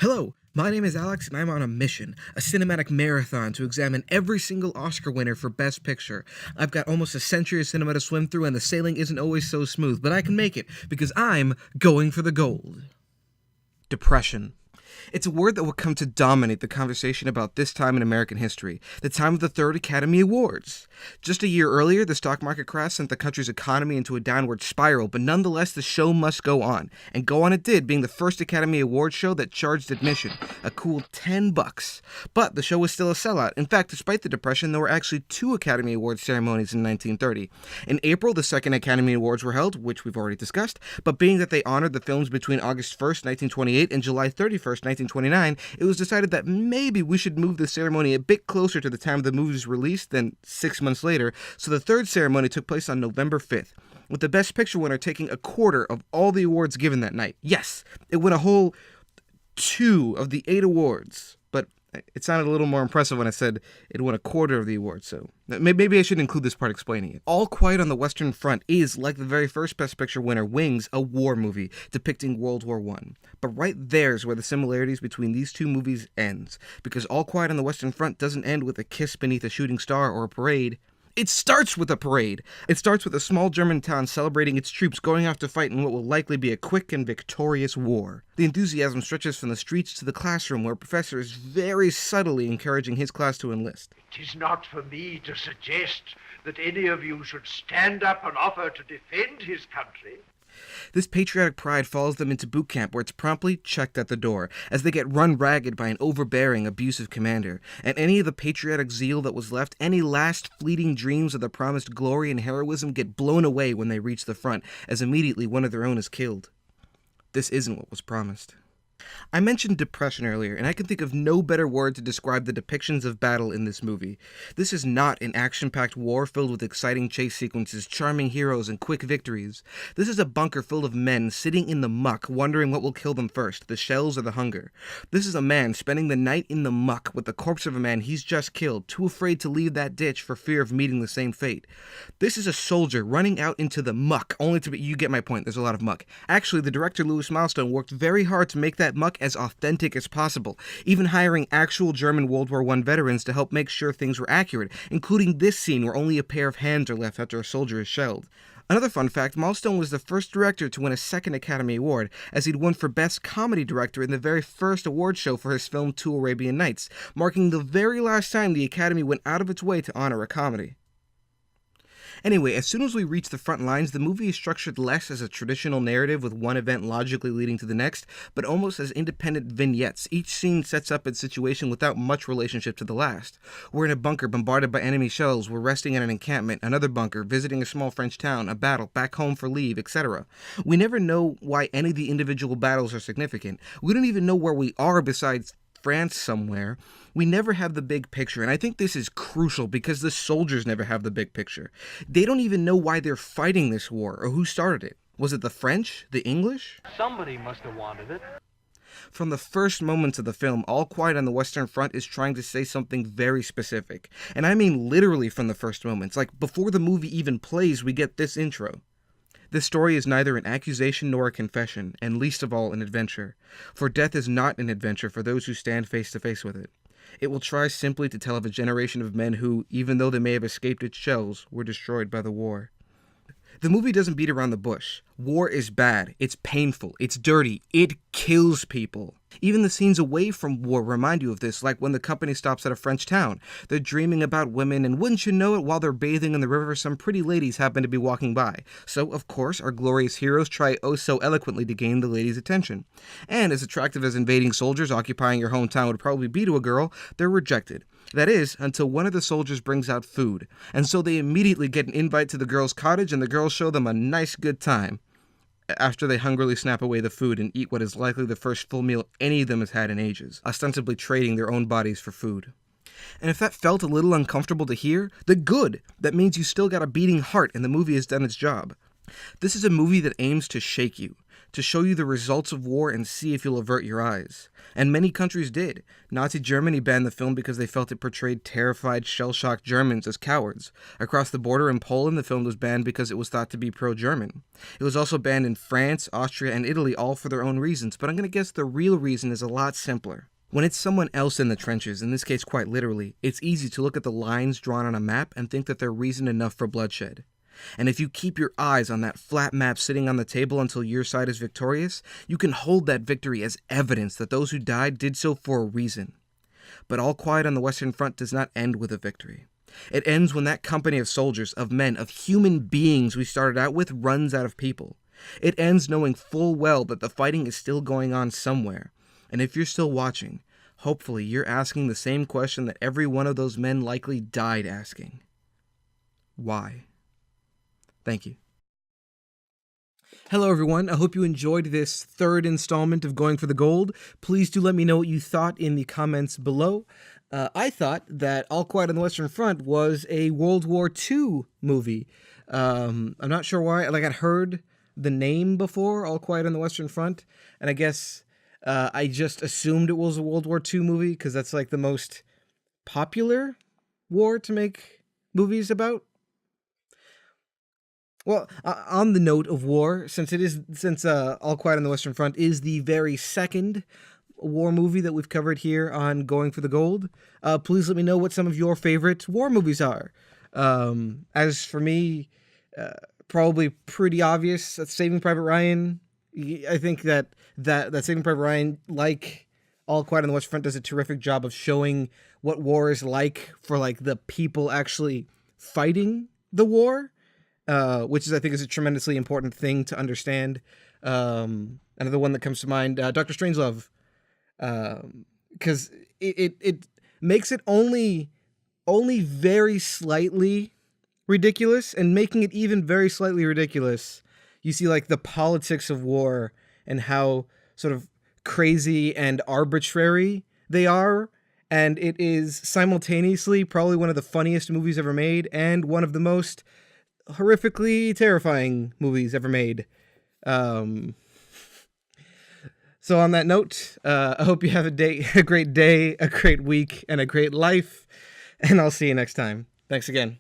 Hello, my name is Alex and I'm on a mission, a cinematic marathon to examine every single Oscar winner for Best Picture. I've got almost a century of cinema to swim through and the sailing isn't always so smooth, but I can make it because I'm going for the gold. Depression. It's a word that will come to dominate the conversation about this time in American history, the time of the Third Academy Awards. Just a year earlier, the stock market crash sent the country's economy into a downward spiral, but nonetheless, the show must go on. And go on it did, being the first Academy Awards show that charged admission, a cool $10. But the show was still a sellout. In fact, despite the depression, there were actually two Academy Awards ceremonies in 1930. In April, the second Academy Awards were held, which we've already discussed, but being that they honored the films between August 1st, 1928 and July 31st, 1929, it was decided that maybe we should move the ceremony a bit closer to the time of the movie's release than 6 months later, so the third ceremony took place on November 5th, with the Best Picture winner taking a quarter of all the awards given that night. Yes, it won a whole 2 of the 8 awards, but it sounded a little more impressive when I said it won a quarter of the awards, so maybe I should include this part explaining it. All Quiet on the Western Front is, like the very first Best Picture winner, Wings, a war movie depicting World War I. But right there's where the similarities between these two movies ends, because All Quiet on the Western Front doesn't end with a kiss beneath a shooting star or a parade. It starts with a parade. It starts with a small German town celebrating its troops going off to fight in what will likely be a quick and victorious war. The enthusiasm stretches from the streets to the classroom, where a professor is very subtly encouraging his class to enlist. It is not for me to suggest that any of you should stand up and offer to defend his country. This patriotic pride follows them into boot camp, where it's promptly checked at the door, as they get run ragged by an overbearing, abusive commander. And any of the patriotic zeal that was left, any last fleeting dreams of the promised glory and heroism get blown away when they reach the front, as immediately one of their own is killed. This isn't what was promised. I mentioned depression earlier, and I can think of no better word to describe the depictions of battle in this movie. This is not an action-packed war filled with exciting chase sequences, charming heroes, and quick victories. This is a bunker full of men sitting in the muck, wondering what will kill them first, the shells or the hunger. This is a man spending the night in the muck with the corpse of a man he's just killed, too afraid to leave that ditch for fear of meeting the same fate. This is a soldier running out into the muck, only to be— you get my point, there's a lot of muck. Actually, the director Louis Milestone worked very hard to make that muck as authentic as possible, even hiring actual German World War I veterans to help make sure things were accurate, including this scene where only a pair of hands are left after a soldier is shelled. Another fun fact, Milestone was the first director to win a second Academy Award, as he'd won for Best Comedy Director in the very first award show for his film Two Arabian Nights, marking the very last time the Academy went out of its way to honor a comedy. Anyway, as soon as we reach the front lines, the movie is structured less as a traditional narrative with one event logically leading to the next, but almost as independent vignettes. Each scene sets up its situation without much relationship to the last. We're in a bunker bombarded by enemy shells, we're resting in an encampment, another bunker, visiting a small French town, a battle, back home for leave, etc. We never know why any of the individual battles are significant. We don't even know where we are besides France somewhere. We never have the big picture, and I think this is crucial because the soldiers never have the big picture. They don't even know why they're fighting this war or who started it. Was it the French? The English? Somebody must have wanted it. From the first moments of the film, All Quiet on the Western Front is trying to say something very specific. And I mean literally from the first moments. Like, before the movie even plays, we get this intro. This story is neither an accusation nor a confession, and least of all an adventure. For death is not an adventure for those who stand face to face with it. It will try simply to tell of a generation of men who, even though they may have escaped its shells, were destroyed by the war. The movie doesn't beat around the bush. War is bad, it's painful, it's dirty, it kills people. Even the scenes away from war remind you of this, like when the company stops at a French town. They're dreaming about women, and wouldn't you know it, while they're bathing in the river, some pretty ladies happen to be walking by. So, of course, our glorious heroes try oh so eloquently to gain the ladies' attention. And as attractive as invading soldiers occupying your hometown would probably be to a girl, they're rejected. That is, until one of the soldiers brings out food. And so they immediately get an invite to the girl's cottage, and the girls show them a nice good time, after they hungrily snap away the food and eat what is likely the first full meal any of them has had in ages, ostensibly trading their own bodies for food. And if that felt a little uncomfortable to hear, then good! That means you still got a beating heart and the movie has done its job. This is a movie that aims to shake you. to show you the results of war and see if you'll avert your eyes. And many countries did. Nazi Germany banned the film because they felt it portrayed terrified, shell-shocked Germans as cowards. Across the border in Poland, the film was banned because it was thought to be pro-German. It was also banned in France, Austria, and Italy, all for their own reasons, but I'm going to guess the real reason is a lot simpler. When it's someone else in the trenches, in this case quite literally, it's easy to look at the lines drawn on a map and think that they're reason enough for bloodshed. And if you keep your eyes on that flat map sitting on the table until your side is victorious, you can hold that victory as evidence that those who died did so for a reason. But All Quiet on the Western Front does not end with a victory. It ends when that company of soldiers, of men, of human beings we started out with runs out of people. It ends knowing full well that the fighting is still going on somewhere. And if you're still watching, hopefully you're asking the same question that every one of those men likely died asking. Why? Thank you. Hello, everyone. I hope you enjoyed this third installment of Going for the Gold. Please do let me know what you thought in the comments below. I thought that All Quiet on the Western Front was a World War II movie. I'm not sure why. I'd heard the name before, All Quiet on the Western Front, and I guess I just assumed it was a World War II movie because that's like the most popular war to make movies about. Well, on the note of war, since All Quiet on the Western Front is the very second war movie that we've covered here on Going for the Gold, please let me know what some of your favorite war movies are. As for me, probably pretty obvious, that's Saving Private Ryan. I think that Saving Private Ryan, like All Quiet on the Western Front, does a terrific job of showing what war is like for like the people actually fighting the war. Which I think is a tremendously important thing to understand. Another one that comes to mind, Dr. Strangelove, because it makes it only very slightly ridiculous, and making it even very slightly ridiculous, you see like the politics of war and how sort of crazy and arbitrary they are. And it is simultaneously probably one of the funniest movies ever made and one of the most horrifically terrifying movies ever made. So on that note, I hope you have a great day, a great week, and a great life, and I'll see you next time. Thanks again.